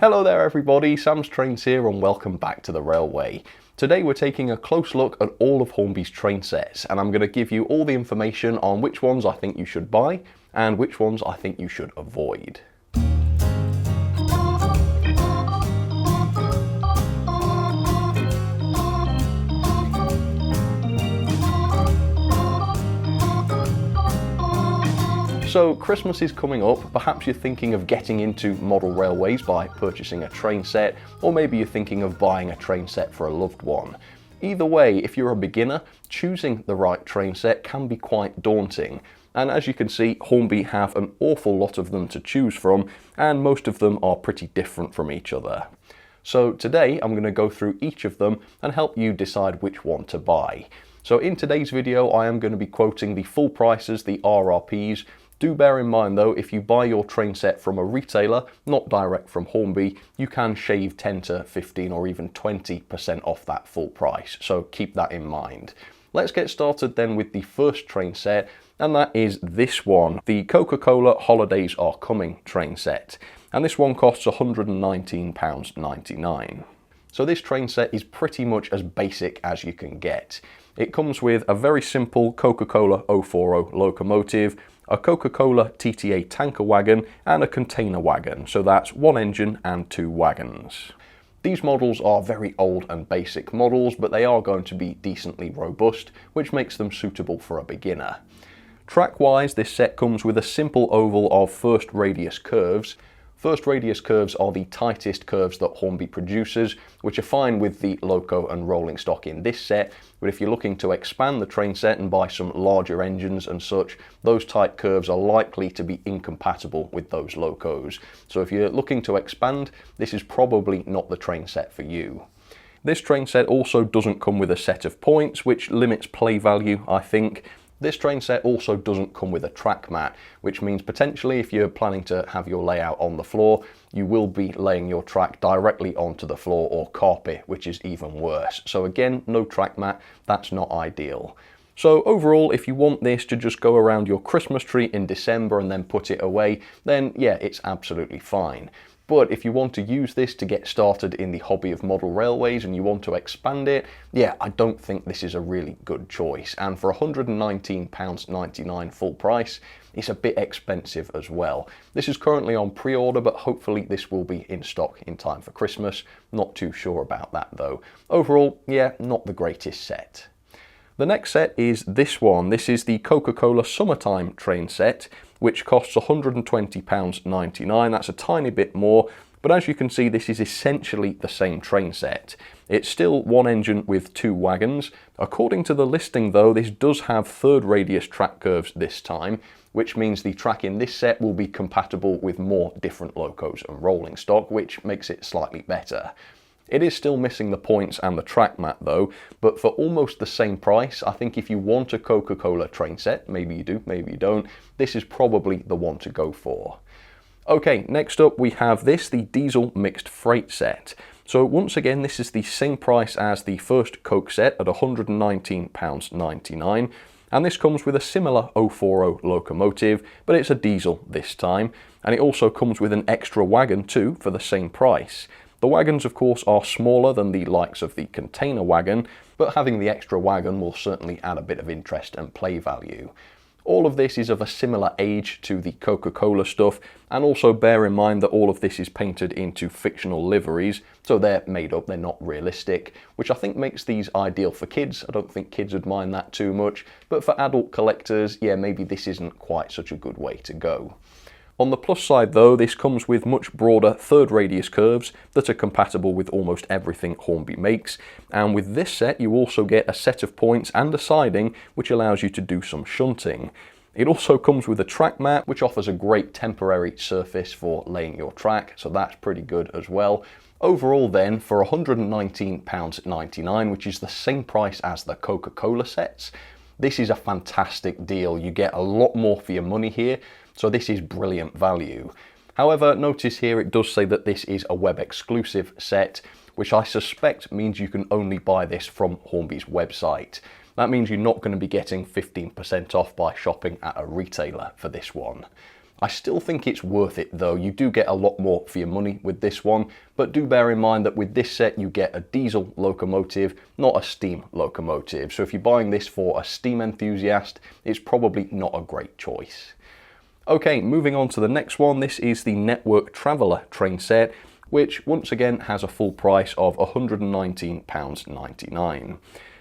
Hello there everybody, Sam's Trains here and welcome back to the railway. Today we're taking a close look at all of Hornby's train sets and I'm going to give you all the information on which ones I think you should buy and which ones I think you should avoid. So Christmas is coming up, perhaps you're thinking of getting into model railways by purchasing a train set, or maybe you're thinking of buying a train set for a loved one. Either way, if you're a beginner, choosing the right train set can be quite daunting. And as you can see, Hornby have an awful lot of them to choose from, and most of them are pretty different from each other. So today I'm going to go through each of them and help you decide which one to buy. So in today's video I am going to be quoting the full prices, the RRPs. Do bear in mind though, if you buy your train set from a retailer, not direct from Hornby, you can shave 10 to 15 or even 20% off that full price, so keep that in mind. Let's get started then with the first train set, and that is this one, the Coca-Cola Holidays Are Coming train set. And this one costs £119.99. So this train set is pretty much as basic as you can get. It comes with a very simple Coca-Cola 040 locomotive, a Coca-Cola TTA tanker wagon and a container wagon, so that's one engine and two wagons. These models are very old and basic models, but they are going to be decently robust, which makes them suitable for a beginner. Track-wise, this set comes with a simple oval of first radius curves. First radius curves are the tightest curves that Hornby produces, which are fine with the loco and rolling stock in this set, but if you're looking to expand the train set and buy some larger engines and such, those tight curves are likely to be incompatible with those locos. So if you're looking to expand, this is probably not the train set for you. This train set also doesn't come with a set of points, which limits play value, I think. This train set also doesn't come with a track mat, which means potentially if you're planning to have your layout on the floor, you will be laying your track directly onto the floor or carpet, which is even worse. So again, no track mat, that's not ideal. So overall, if you want this to just go around your Christmas tree in December and then put it away, then yeah, it's absolutely fine. But if you want to use this to get started in the hobby of model railways and you want to expand it, yeah, I don't think this is a really good choice. And for £119.99 full price, it's a bit expensive as well. This is currently on pre-order, but hopefully this will be in stock in time for Christmas. Not too sure about that though. Overall, yeah, not the greatest set. The next set is this one. This is the Coca-Cola Summertime train set, which costs £120.99. That's a tiny bit more, but as you can see, this is essentially the same train set. It's still one engine with two wagons. According to the listing though, this does have third radius track curves this time, which means the track in this set will be compatible with more different locos and rolling stock, which makes it slightly better. It is still missing the points and the track mat though, but for almost the same price, I think if you want a Coca-Cola train set, maybe you do, maybe you don't, this is probably the one to go for. Okay, next up we have this, the diesel mixed freight set. So once again, this is the same price as the first Coke set at £119.99. And this comes with a similar 040 locomotive, but it's a diesel this time. And it also comes with an extra wagon too for the same price. The wagons, of course, are smaller than the likes of the container wagon, but having the extra wagon will certainly add a bit of interest and play value. All of this is of a similar age to the Coca-Cola stuff, and also bear in mind that all of this is painted into fictional liveries, so they're made up, they're not realistic, which I think makes these ideal for kids. I don't think kids would mind that too much, but for adult collectors, yeah, maybe this isn't quite such a good way to go. On the plus side though, this comes with much broader third radius curves that are compatible with almost everything Hornby makes, and with this set you also get a set of points and a siding which allows you to do some shunting. It also comes with a track mat which offers a great temporary surface for laying your track, so that's pretty good as well. Overall then, for £119.99, which is the same price as the Coca-Cola sets, this is a fantastic deal. You get a lot more for your money here. So this is brilliant value. However, notice here it does say that this is a web exclusive set, which I suspect means you can only buy this from Hornby's website. That means you're not going to be getting 15% off by shopping at a retailer for this one. I still think it's worth it though. You do get a lot more for your money with this one, but do bear in mind that with this set you get a diesel locomotive, not a steam locomotive. So if you're buying this for a steam enthusiast, it's probably not a great choice. Okay, moving on to the next one. This is the iTraveller train set, which once again has a full price of £119.99.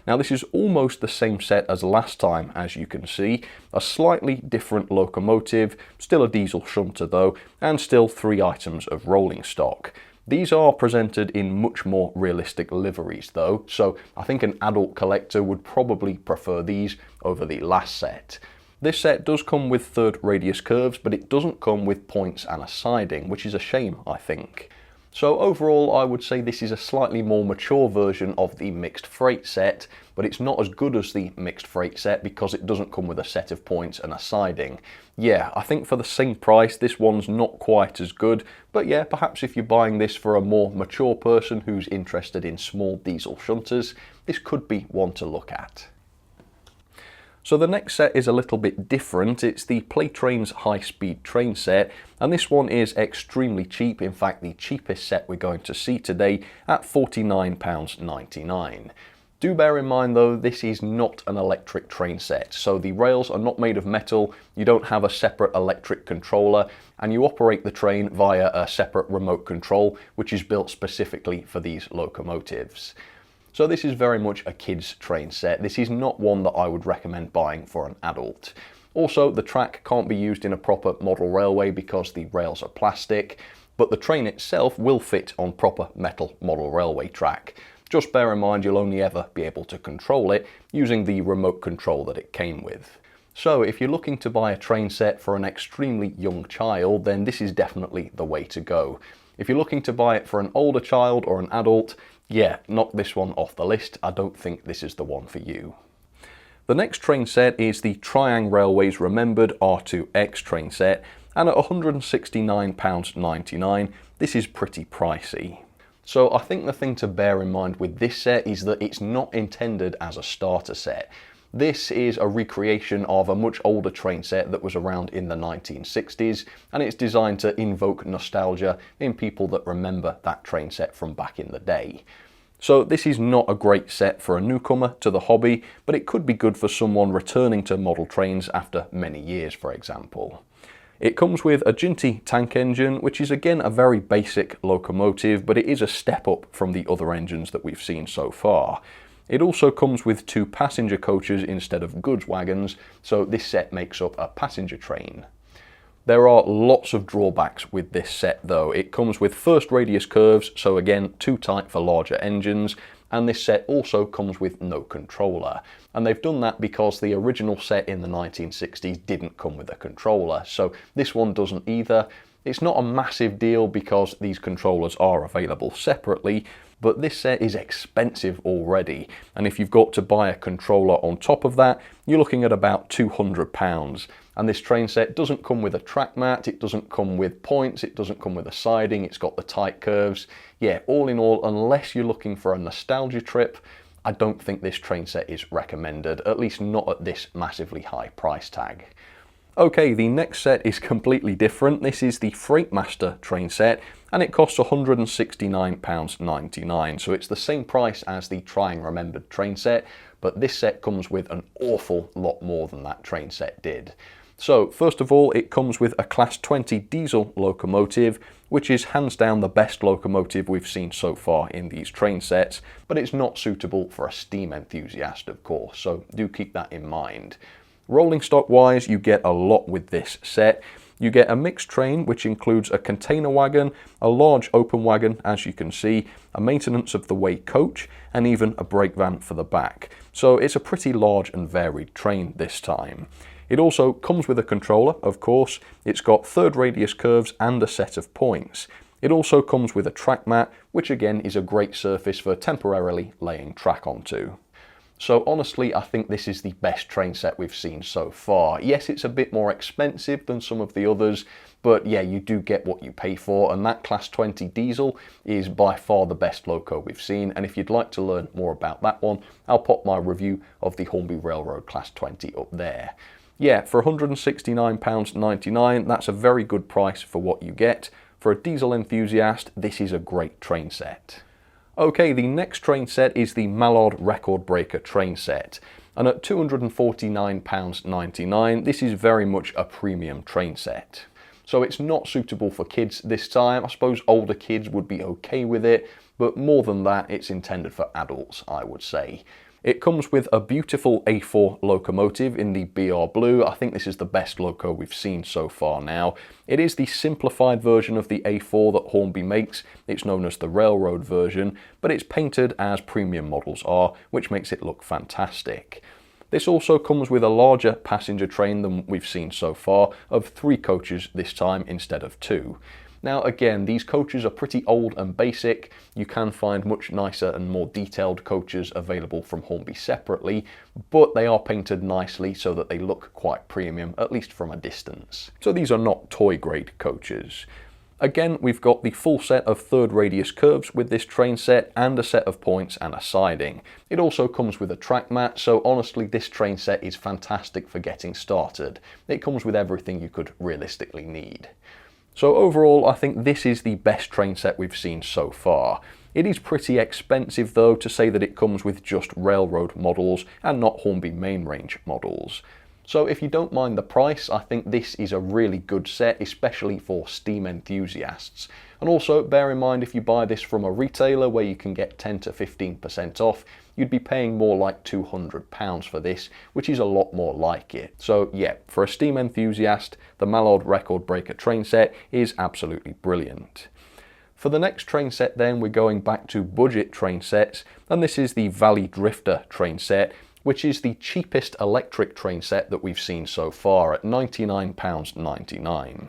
Now this is almost the same set as last time, as you can see. A slightly different locomotive, still a diesel shunter though, and still 3 items of rolling stock. These are presented in much more realistic liveries though, so I think an adult collector would probably prefer these over the last set. This set does come with third radius curves, but it doesn't come with points and a siding, which is a shame, I think. So overall, I would say this is a slightly more mature version of the mixed freight set, but it's not as good as the mixed freight set because it doesn't come with a set of points and a siding. Yeah, I think for the same price, this one's not quite as good, but yeah, perhaps if you're buying this for a more mature person who's interested in small diesel shunters, this could be one to look at. So the next set is a little bit different. It's the Playtrains high-speed train set, and this one is extremely cheap. In fact, the cheapest set we're going to see today at £49.99. Do bear in mind though, this is not an electric train set, so the rails are not made of metal, you don't have a separate electric controller, and you operate the train via a separate remote control, which is built specifically for these locomotives. So this is very much a kid's train set. This is not one that I would recommend buying for an adult. Also, the track can't be used in a proper model railway because the rails are plastic, but the train itself will fit on proper metal model railway track. Just bear in mind you'll only ever be able to control it using the remote control that it came with. So if you're looking to buy a train set for an extremely young child, then this is definitely the way to go. If you're looking to buy it for an older child or an adult, yeah, knock this one off the list. I don't think this is the one for you. The next train set is the Triang Railways Remembered R2X train set, and at £169.99, this is pretty pricey. So I think the thing to bear in mind with this set is that it's not intended as a starter set. This is a recreation of a much older train set that was around in the 1960s, and it's designed to invoke nostalgia in people that remember that train set from back in the day. So this is not a great set for a newcomer to the hobby, but it could be good for someone returning to model trains after many years, for example. It comes with a Ginty tank engine, which is again a very basic locomotive, but it is a step up from the other engines that we've seen so far. It also comes with 2 passenger coaches instead of goods wagons, so this set makes up a passenger train. There are lots of drawbacks with this set though. It comes with first radius curves, so again too tight for larger engines, and this set also comes with no controller. And they've done that because the original set in the 1960s didn't come with a controller, so this one doesn't either. It's not a massive deal because these controllers are available separately, but this set is expensive already, and if you've got to buy a controller on top of that, you're looking at about £200. And this train set doesn't come with a track mat, it doesn't come with points, it doesn't come with a siding, it's got the tight curves. Yeah, all in all, unless you're looking for a nostalgia trip, I don't think this train set is recommended, at least not at this massively high price tag. Okay, the next set is completely different. This is the Freightmaster Train Set, and it costs £169.99, so it's the same price as the Triang Remembered train set, but this set comes with an awful lot more than that train set did. So first of all, it comes with a Class 20 diesel locomotive, which is hands down the best locomotive we've seen so far in these train sets, but it's not suitable for a steam enthusiast, of course, so do keep that in mind. Rolling stock wise, you get a lot with this set. You get a mixed train, which includes a container wagon, a large open wagon, as you can see, a maintenance of the way coach, and even a brake van for the back. So it's a pretty large and varied train this time. It also comes with a controller, of course. It's got third radius curves and a set of points. It also comes with a track mat, which again is a great surface for temporarily laying track onto. So honestly, I think this is the best train set we've seen so far. Yes, it's a bit more expensive than some of the others, but yeah, you do get what you pay for, and that Class 20 diesel is by far the best loco we've seen, and if you'd like to learn more about that one, I'll pop my review of the Hornby Railroad Class 20 up there. Yeah, for £169.99, that's a very good price for what you get. For a diesel enthusiast, this is a great train set. Okay, the next train set is the Mallard Record Breaker train set. And at £249.99, this is very much a premium train set. So it's not suitable for kids this time. I suppose older kids would be okay with it, but more than that, it's intended for adults, I would say. It comes with a beautiful A4 locomotive in the BR Blue. I think this is the best loco we've seen so far now. It is the simplified version of the A4 that Hornby makes. It's known as the railroad version, but it's painted as premium models are, which makes it look fantastic. This also comes with a larger passenger train than we've seen so far, of 3 coaches this time instead of 2. Now again, these coaches are pretty old and basic. You can find much nicer and more detailed coaches available from Hornby separately, but they are painted nicely so that they look quite premium, at least from a distance. So these are not toy grade coaches. Again, we've got the full set of third radius curves with this train set and a set of points and a siding. It also comes with a track mat, so honestly this train set is fantastic for getting started. It comes with everything you could realistically need. So overall, I think this is the best train set we've seen so far. It is pretty expensive though to say that it comes with just railroad models and not Hornby main range models. So if you don't mind the price, I think this is a really good set, especially for steam enthusiasts. And also bear in mind, if you buy this from a retailer where you can get 10 to 15% off, you'd be paying more like £200 for this, which is a lot more like it. So yeah, for a steam enthusiast, the Mallard Record Breaker train set is absolutely brilliant. For the next train set then, we're going back to budget train sets, and this is the Valley Drifter train set, which is the cheapest electric train set that we've seen so far at £99.99.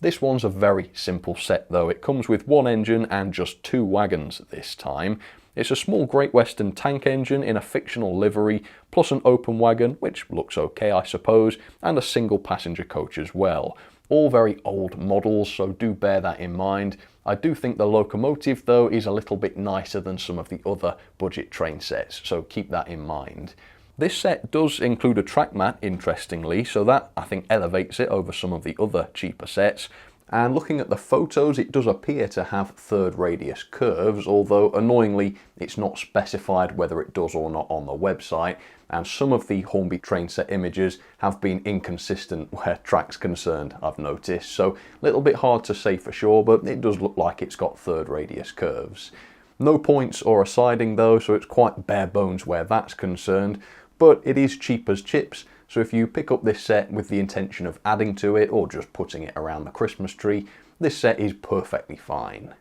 This one's a very simple set though. It comes with 1 engine and just 2 wagons this time. It's a small Great Western tank engine in a fictional livery, plus an open wagon, which looks okay I suppose, and a single passenger coach as well. All very old models, so do bear that in mind. I do think the locomotive though is a little bit nicer than some of the other budget train sets, so keep that in mind. This set does include a track mat, interestingly, so that I think elevates it over some of the other cheaper sets. And looking at the photos, it does appear to have third radius curves, although annoyingly it's not specified whether it does or not on the website, and some of the Hornby train set images have been inconsistent where track's concerned, I've noticed, so a little bit hard to say for sure, but it does look like it's got third radius curves. No points or a siding though, so it's quite bare bones where that's concerned, but it is cheap as chips. So if you pick up this set with the intention of adding to it or just putting it around the Christmas tree, this set is perfectly fine.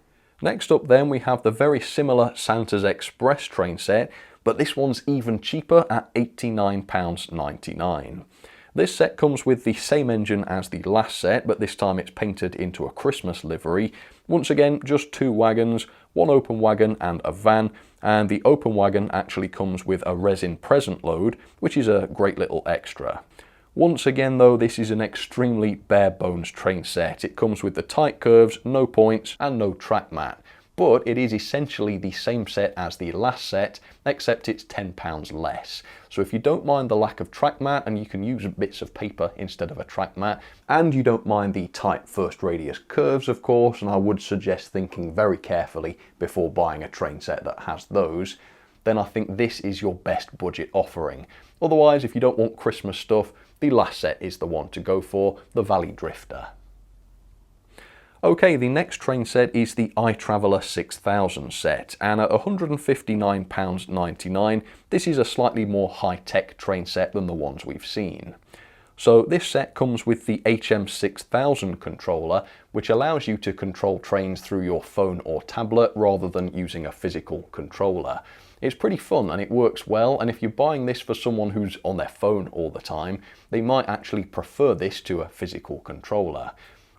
Next up then, we have the very similar Santa's Express train set, but this one's even cheaper at £89.99. This set comes with the same engine as the last set, but this time it's painted into a Christmas livery. Once again, just 2 wagons, 1 open wagon and a van, and the open wagon actually comes with a resin present load, which is a great little extra. Once again though, this is an extremely bare bones train set. It comes with the tight curves, no points and no track mat. But it is essentially the same set as the last set, except it's £10 less. So if you don't mind the lack of track mat, and you can use bits of paper instead of a track mat, and you don't mind the tight first radius curves of course, and I would suggest thinking very carefully before buying a train set that has those, then I think this is your best budget offering. Otherwise, if you don't want Christmas stuff, the last set is the one to go for, the Valley Drifter. Okay, the next train set is the iTraveller 6000 set, and at £159.99, this is a slightly more high-tech train set than the ones we've seen. So this set comes with the HM6000 controller, which allows you to control trains through your phone or tablet rather than using a physical controller. It's pretty fun and it works well, and if you're buying this for someone who's on their phone all the time, they might actually prefer this to a physical controller.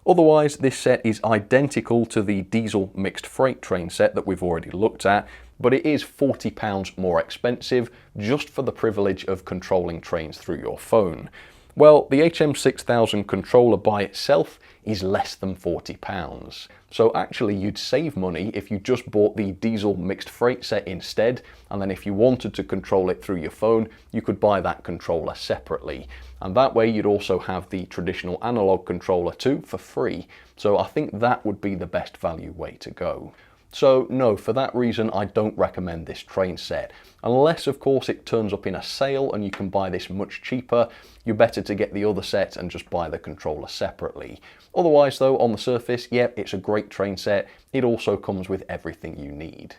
Otherwise, this set is identical to the diesel mixed freight train set that we've already looked at, but it is £40 more expensive just for the privilege of controlling trains through your phone. Well, the HM6000 controller by itself is less than £40. So actually you'd save money if you just bought the diesel mixed freight set instead, and then if you wanted to control it through your phone, you could buy that controller separately. And that way you'd also have the traditional analog controller too for free. So I think that would be the best value way to go. So no, for that reason I don't recommend this train set. Unless of course it turns up in a sale and you can buy this much cheaper, you're better to get the other set and just buy the controller separately. Otherwise though, on the surface, yep, it's a great train set. It also comes with everything you need.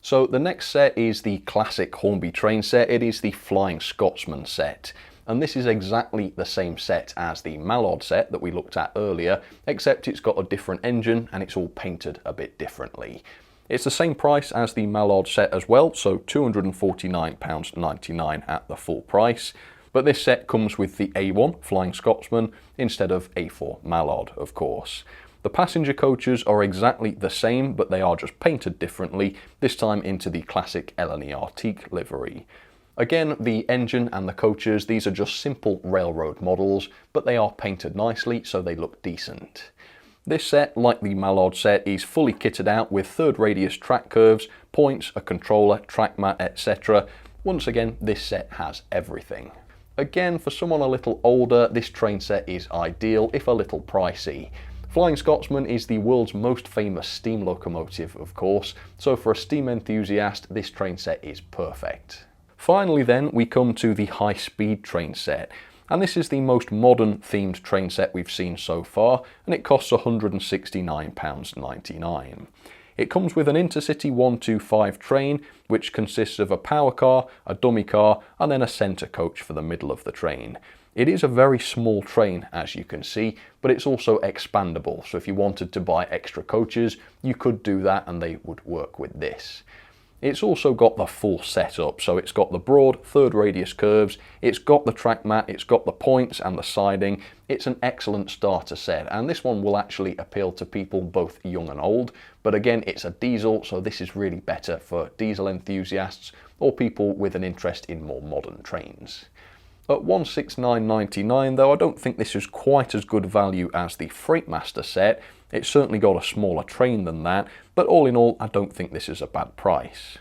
So the next set is the classic Hornby train set. It is the Flying Scotsman set. And this is exactly the same set as the Mallard set that we looked at earlier, except it's got a different engine and it's all painted a bit differently. It's the same price as the Mallard set as well, so £249.99 at the full price. But this set comes with the A1 Flying Scotsman instead of A4 Mallard, of course. The passenger coaches are exactly the same, but they are just painted differently, this time into the classic LNER teak livery. Again, the engine and the coaches, these are just simple railroad models, but they are painted nicely, so they look decent. This set, like the Mallard set, is fully kitted out with third radius track curves, points, a controller, track mat, etc. Once again, this set has everything. Again, for someone a little older, this train set is ideal, if a little pricey. Flying Scotsman is the world's most famous steam locomotive, of course, so for a steam enthusiast, this train set is perfect. Finally then, we come to the high-speed train set, and this is the most modern themed train set we've seen so far, and it costs £169.99. It comes with an Intercity 125 train, which consists of a power car, a dummy car, and then a centre coach for the middle of the train. It is a very small train, as you can see, but it's also expandable, so if you wanted to buy extra coaches, you could do that and they would work with this. It's also got the full setup, so it's got the broad third radius curves, it's got the track mat, it's got the points and the siding. It's an excellent starter set, and this one will actually appeal to people both young and old, but again, it's a diesel, so this is really better for diesel enthusiasts or people with an interest in more modern trains. At £169.99 though, I don't think this is quite as good value as the Freightmaster set. It's certainly got a smaller train than that, but all in all, I don't think this is a bad price.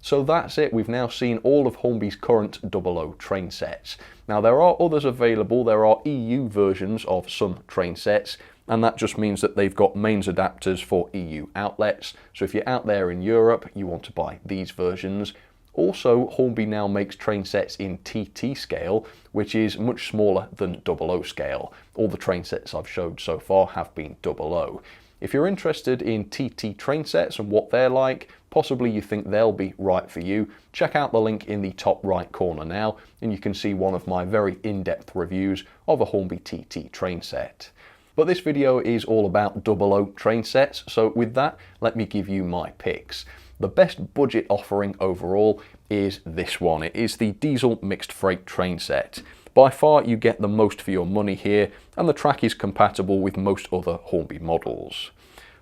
So that's it, we've now seen all of Hornby's current 00 train sets. Now there are others available, there are EU versions of some train sets, and that just means that they've got mains adapters for EU outlets, so if you're out there in Europe, you want to buy these versions. Also, Hornby now makes train sets in TT scale, which is much smaller than 00 scale. All the train sets I've showed so far have been 00. If you're interested in TT train sets and what they're like, possibly you think they'll be right for you, check out the link in the top right corner now, and you can see one of my very in-depth reviews of a Hornby TT train set. But this video is all about 00 train sets, so with that, let me give you my picks. The best budget offering overall is this one. It is the diesel mixed freight train set. By far you get the most for your money here, and the track is compatible with most other Hornby models.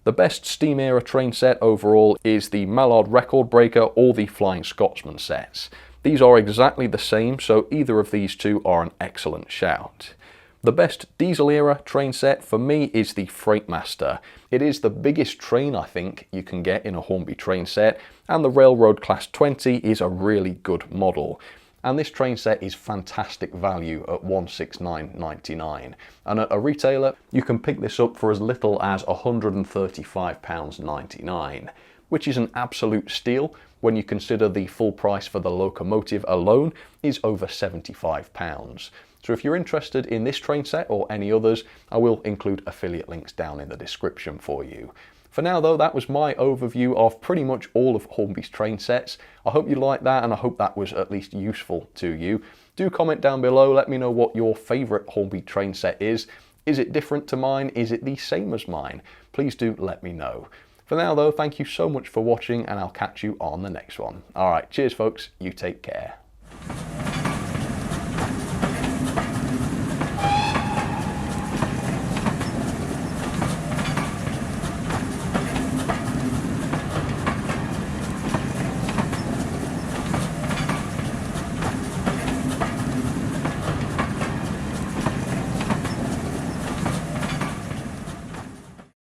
The best steam era train set overall is the Mallard Record Breaker or the Flying Scotsman sets. These are exactly the same, so either of these two are an excellent shout. The best diesel era train set for me is the Freightmaster. It is the biggest train I think you can get in a Hornby train set, and the Railroad Class 20 is a really good model. And this train set is fantastic value at £169.99. And at a retailer, you can pick this up for as little as £135.99, which is an absolute steal when you consider the full price for the locomotive alone is over £75. So if you're interested in this train set or any others, I will include affiliate links down in the description for you. For now though, that was my overview of pretty much all of Hornby's train sets. I hope you liked that, and I hope that was at least useful to you. Do comment down below, let me know what your favourite Hornby train set is. Is it different to mine? Is it the same as mine? Please do let me know. For now though, thank you so much for watching, and I'll catch you on the next one. Alright, cheers folks, you take care.